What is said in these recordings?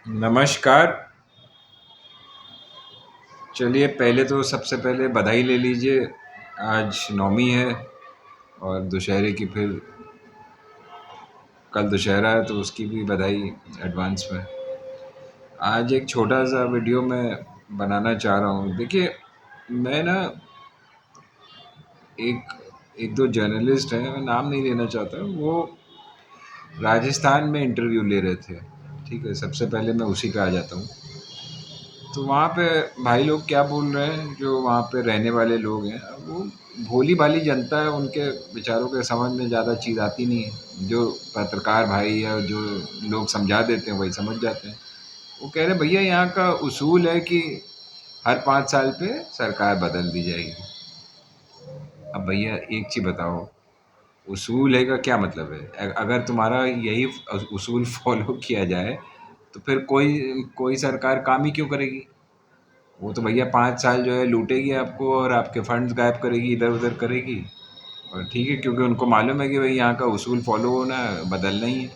नमस्कार। चलिए पहले तो सबसे पहले बधाई ले लीजिए। आज नवमी है और दुशहरे की फिर कल दुशहरा है तो उसकी भी बधाई एडवांस में। आज एक छोटा सा वीडियो मैं बनाना चाह रहा हूँ। देखिए, मैं ना एक एक दो जर्नलिस्ट हैं, मैं नाम नहीं लेना चाहता, वो राजस्थान में इंटरव्यू ले रहे थे। ठीक है, सबसे पहले मैं उसी पे आ जाता हूँ। तो वहाँ पे भाई लोग क्या बोल रहे हैं, जो वहाँ पे रहने वाले लोग हैं, वो भोली भाली जनता है, उनके विचारों के समझ में ज़्यादा चीज़ आती नहीं है। जो पत्रकार भाई या जो लोग समझा देते हैं वही समझ जाते हैं। वो कह रहे भैया यहाँ का उसूल है कि हर 5 साल पे सरकार बदल दी जाएगी। अब भैया एक चीज़ बताओ, उसूल है का क्या मतलब है? अगर तुम्हारा यही उसूल फॉलो किया जाए तो फिर कोई कोई सरकार काम ही क्यों करेगी? वो तो भैया 5 साल जो है लूटेगी आपको और आपके फंड्स गायब करेगी, इधर उधर करेगी। और ठीक है, क्योंकि उनको मालूम है कि भाई यहाँ का उसूल फॉलो होना है, बदलना ही है।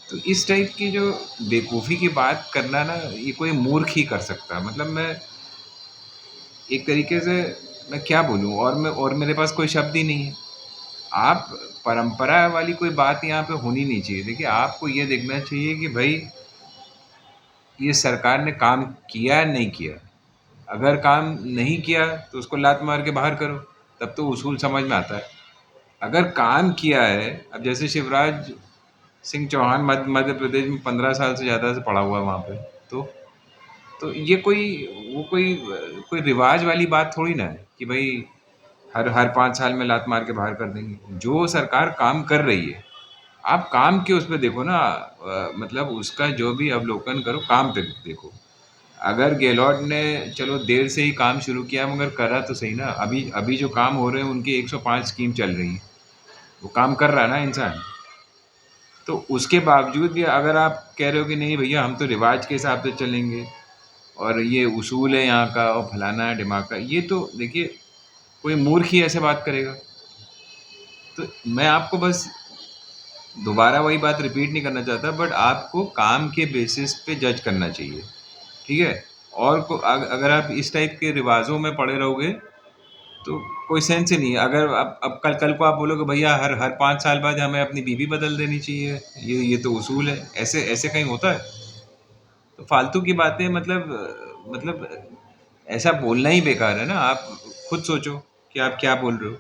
तो इस टाइप की जो बेवकूफ़ी की बात करना ना, ये कोई मूर्ख ही कर सकता है। मतलब मैं एक तरीके से, मैं क्या बोलूँ, और मेरे पास कोई शब्द ही नहीं है। आप परंपरा वाली कोई बात यहाँ पे होनी नहीं चाहिए। देखिए, आपको ये देखना चाहिए कि भाई ये सरकार ने काम किया या नहीं किया। अगर काम नहीं किया तो उसको लात मार के बाहर करो, तब तो उसूल समझ में आता है। अगर काम किया है, अब जैसे शिवराज सिंह चौहान मध्य प्रदेश में 15 साल से ज़्यादा से पड़ा हुआ है वहाँ पे। तो तो ये कोई, वो कोई कोई रिवाज वाली बात थोड़ी ना है कि भाई हर हर 5 साल में लात मार के बाहर कर देंगे। जो सरकार काम कर रही है, आप काम के उस पे देखो ना। मतलब उसका जो भी अवलोकन करो, काम पे देखो। अगर गेहलोत ने चलो देर से ही काम शुरू किया मगर करा तो सही ना। अभी अभी जो काम हो रहे हैं उनकी 105 स्कीम चल रही है, वो काम कर रहा है ना इंसान। तो उसके बावजूद भी अगर आप कह रहे हो कि नहीं भैया हम तो रिवाज के हिसाब से चलेंगे और ये उसूल है यहाँ का और फलाना है दिमाग का, ये तो देखिए कोई मूर्ख ही ऐसे बात करेगा। तो मैं आपको बस दोबारा वही बात रिपीट नहीं करना चाहता, बट आपको काम के बेसिस पे जज करना चाहिए। ठीक है? और अगर आप इस टाइप के रिवाजों में पड़े रहोगे तो कोई सेंस ही नहीं है। अगर अब कल कल को आप बोलोगे भैया हर हर 5 साल बाद हमें अपनी बीवी बदल देनी चाहिए, ये तो उसूल है, ऐसे ऐसे कहीं होता है? तो फालतू की बातें, मतलब ऐसा बोलना ही बेकार है ना। आप खुद सोचो कि आप क्या बोल रहे हो।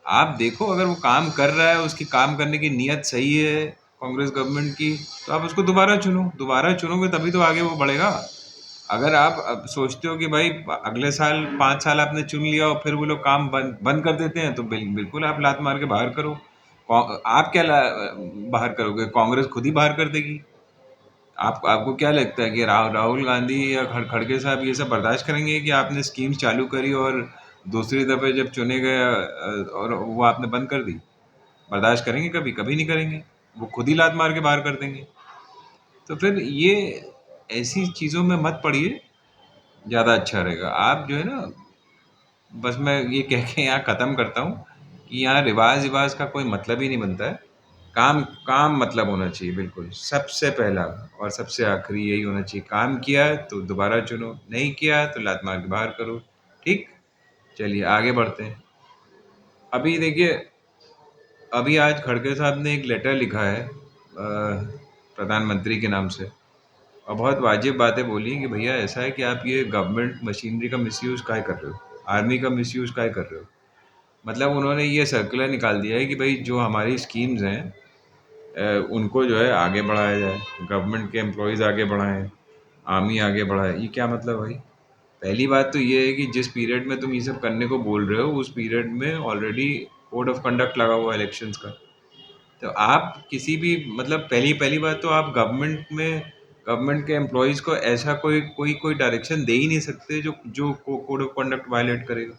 आप देखो, अगर वो काम कर रहा है, उसकी काम करने की नीयत सही है कांग्रेस गवर्नमेंट की, तो आप उसको दोबारा चुनो। दोबारा चुनोगे तभी तो आगे वो बढ़ेगा। अगर आप अब सोचते हो कि भाई अगले साल 5 साल आपने चुन लिया और फिर वो लोग काम बंद बंद कर देते हैं, तो बिल्कुल आप लात मार के बाहर करो। आप क्या बाहर करोगे? कांग्रेस खुद ही बाहर कर देगी। आपको क्या लगता है कि राहुल गांधी या खड़गे साहब ये सब बर्दाश्त करेंगे कि आपने स्कीम चालू करी और दूसरी दफे जब चुने गए और वो आपने बंद कर दी? बर्दाश्त करेंगे? कभी कभी नहीं करेंगे। वो खुद ही लात मार के बाहर कर देंगे। तो फिर ये ऐसी चीज़ों में मत पड़िए, ज़्यादा अच्छा रहेगा। आप जो है ना, बस मैं ये कह के यहाँ ख़त्म करता हूँ कि यहाँ रिवाज रिवाज का कोई मतलब ही नहीं बनता है। काम काम मतलब होना चाहिए, बिल्कुल सबसे पहला और सबसे आखिरी यही होना चाहिए। काम किया है तो दोबारा चुनो, नहीं किया तो लात मार के बाहर करो। ठीक? चलिए आगे बढ़ते हैं। अभी देखिए, अभी आज खड़गे साहब ने एक लेटर लिखा है प्रधानमंत्री के नाम से, और बहुत वाजिब बातें बोली कि भैया ऐसा है कि आप ये गवर्नमेंट मशीनरी का मिसयूज़ काहे कर रहे हो, आर्मी का मिसयूज़ काहे कर रहे हो। मतलब उन्होंने ये सर्कुलर निकाल दिया है कि भाई जो हमारी स्कीम्स हैं, उनको जो है आगे बढ़ाया जाए, गवर्नमेंट के एम्प्लॉयज़ आगे बढ़ाएं, आर्मी आगे बढ़ाए। ये क्या मतलब भाई? पहली बात तो ये है कि जिस पीरियड में तुम ये सब करने को बोल रहे हो, उस पीरियड में ऑलरेडी कोड ऑफ कंडक्ट लगा हुआ है इलेक्शंस का। तो आप किसी भी, मतलब पहली पहली बात तो आप गवर्नमेंट के एम्प्लॉयज़ को ऐसा कोई डायरेक्शन दे ही नहीं सकते जो जो कोड ऑफ कंडक्ट वायलेट करेगा।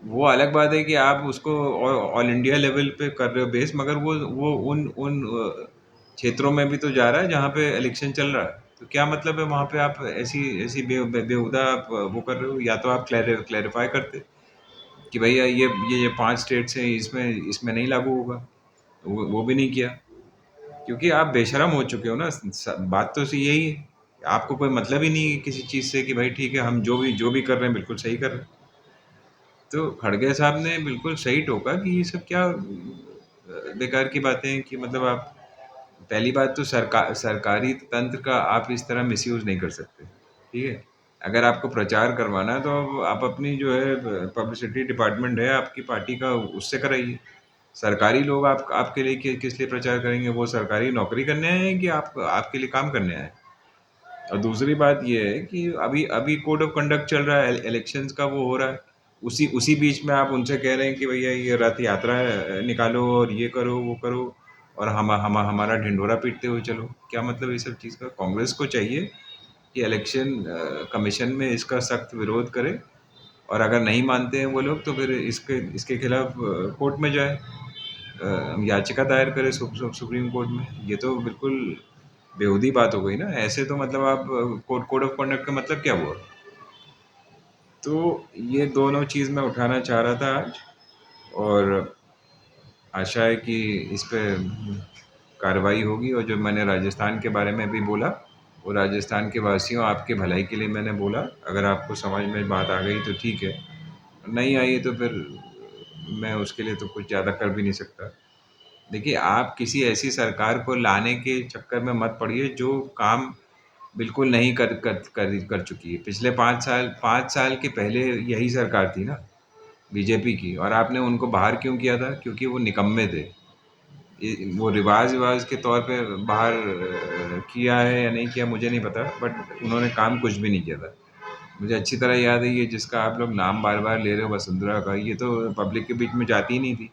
वो अलग बात है कि आप उसको ऑल इंडिया लेवल पे कर रहे हो बेस, मगर वो उन उन क्षेत्रों में भी तो जा रहा है जहाँ पे इलेक्शन चल रहा है। तो क्या मतलब है वहाँ पे आप ऐसी ऐसी बेहुदा आप वो कर रहे हो? या तो आप क्लैरिफाई करते कि भैया ये 5 स्टेट्स हैं, इसमें इसमें नहीं लागू होगा। तो वो भी नहीं किया। क्योंकि आप बेशर्म हो चुके हो ना। बात तो यही है, आपको कोई मतलब ही नहीं है किसी चीज़ से कि भाई ठीक है, हम जो भी कर रहे हैं बिल्कुल सही कर रहे हैं। तो खड़गे साहब ने बिल्कुल सही टोका कि ये सब क्या बेकार की बातें हैं कि मतलब आप, पहली बात तो सरकारी तंत्र का आप इस तरह मिसयूज़ नहीं कर सकते, ठीक है? अगर आपको प्रचार करवाना है तो आप अपनी जो है पब्लिसिटी डिपार्टमेंट है आपकी पार्टी का, उससे कराइए। सरकारी लोग आपके लिए किस लिए प्रचार करेंगे? वो सरकारी नौकरी करने आए हैं कि आप आपके लिए काम करने आए हैं? और दूसरी बात ये है कि अभी अभी कोड ऑफ कंडक्ट चल रहा है, इलेक्शंस का वो हो रहा है। उसी उसी बीच में आप उनसे कह रहे हैं कि भैया ये रथ यात्रा निकालो और ये करो वो करो, और हमारा ढिंढोरा पीटते हुए चलो। क्या मतलब ये सब चीज़ का? कांग्रेस को चाहिए कि इलेक्शन कमीशन में इसका सख्त विरोध करे, और अगर नहीं मानते हैं वो लोग तो फिर इसके इसके खिलाफ कोर्ट में जाए, याचिका दायर करे सुप्रीम कोर्ट में। ये तो बिल्कुल बेहूदी बात हो गई ना। ऐसे तो मतलब आप कोड कोड ऑफ कंडक्ट का मतलब क्या हुआ? तो ये दोनों चीज़ मैं उठाना चाह रहा था आज, और आशा है कि इस पे कार्रवाई होगी। और जो मैंने राजस्थान के बारे में भी बोला, वो राजस्थान के वासियों आपके भलाई के लिए मैंने बोला। अगर आपको समझ में बात आ गई तो ठीक है, नहीं आई तो फिर मैं उसके लिए तो कुछ ज़्यादा कर भी नहीं सकता। देखिए, आप किसी ऐसी सरकार को लाने के चक्कर में मत पड़िए जो काम बिल्कुल नहीं कर चुकी है। पिछले 5 साल के पहले यही सरकार थी ना, बीजेपी की, और आपने उनको बाहर क्यों किया था? क्योंकि वो निकम्मे थे। वो रिवाज के तौर पे बाहर किया है या नहीं किया मुझे नहीं पता, बट उन्होंने काम कुछ भी नहीं किया था। मुझे अच्छी तरह याद है, ये जिसका आप लोग नाम बार बार ले रहे हो, वसुंधरा का, ये तो पब्लिक के बीच में जाती ही नहीं थी।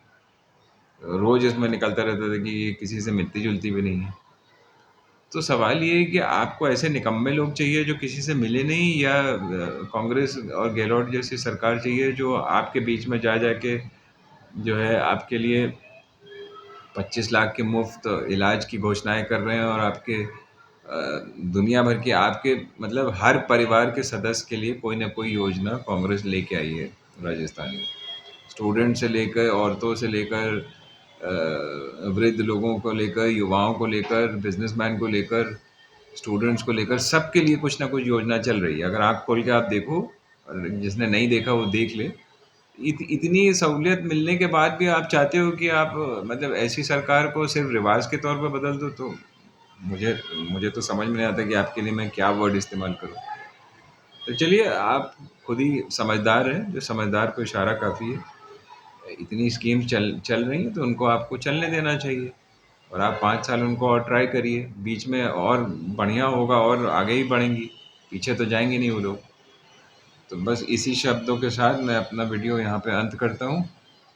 रोज इसमें निकलता रहता था कि ये किसी से मिलती जुलती भी नहीं है। तो सवाल ये है कि आपको ऐसे निकम्मे लोग चाहिए जो किसी से मिले नहीं, या कांग्रेस और गहलोत जैसी सरकार चाहिए जो आपके बीच में जा जाके जो है आपके लिए 25 लाख के मुफ्त इलाज की घोषणाएं कर रहे हैं, और आपके दुनिया भर के आपके मतलब हर परिवार के सदस्य के लिए कोई ना कोई योजना कांग्रेस लेके आई है राजस्थान में। स्टूडेंट से लेकर, औरतों से लेकर, वृद्ध लोगों को लेकर, युवाओं को लेकर, बिजनेसमैन को लेकर, स्टूडेंट्स को लेकर, सबके लिए कुछ ना कुछ योजना चल रही है। अगर आँख खोल के आप देखो, और जिसने नहीं देखा वो देख ले। इतनी सहूलियत मिलने के बाद भी आप चाहते हो कि आप मतलब ऐसी सरकार को सिर्फ रिवाज के तौर पर बदल दो, तो मुझे मुझे तो समझ में नहीं आता कि आपके लिए मैं क्या वर्ड इस्तेमाल करूँ। तो चलिए, आप खुद ही समझदार हैं, जो समझदार को इशारा काफ़ी है। इतनी स्कीम्स चल चल रही हैं तो उनको आपको चलने देना चाहिए, और आप 5 साल उनको और ट्राई करिए। बीच में और बढ़िया होगा और आगे ही बढ़ेंगी, पीछे तो जाएंगे नहीं वो लोग। तो बस इसी शब्दों के साथ मैं अपना वीडियो यहाँ पे अंत करता हूँ।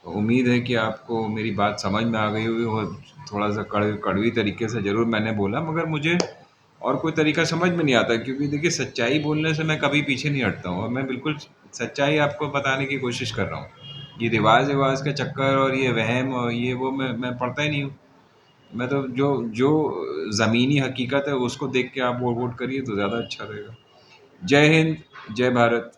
उम्मीद है कि आपको मेरी बात समझ में आ गई होगी, और थोड़ा सा कड़वी तरीके से ज़रूर मैंने बोला, मगर मुझे और कोई तरीका समझ में नहीं आता। क्योंकि देखिए, सच्चाई बोलने से मैं कभी पीछे नहीं हटता हूँ, और मैं बिल्कुल सच्चाई आपको बताने की कोशिश कर रहा हूँ। ये रिवाज का चक्कर और ये वहम और ये वो मैं पढ़ता ही नहीं हूँ। मैं तो जो जो ज़मीनी हकीकत है उसको देख के आप वोट वोट करिए तो ज़्यादा अच्छा रहेगा। जय हिंद, जय भारत।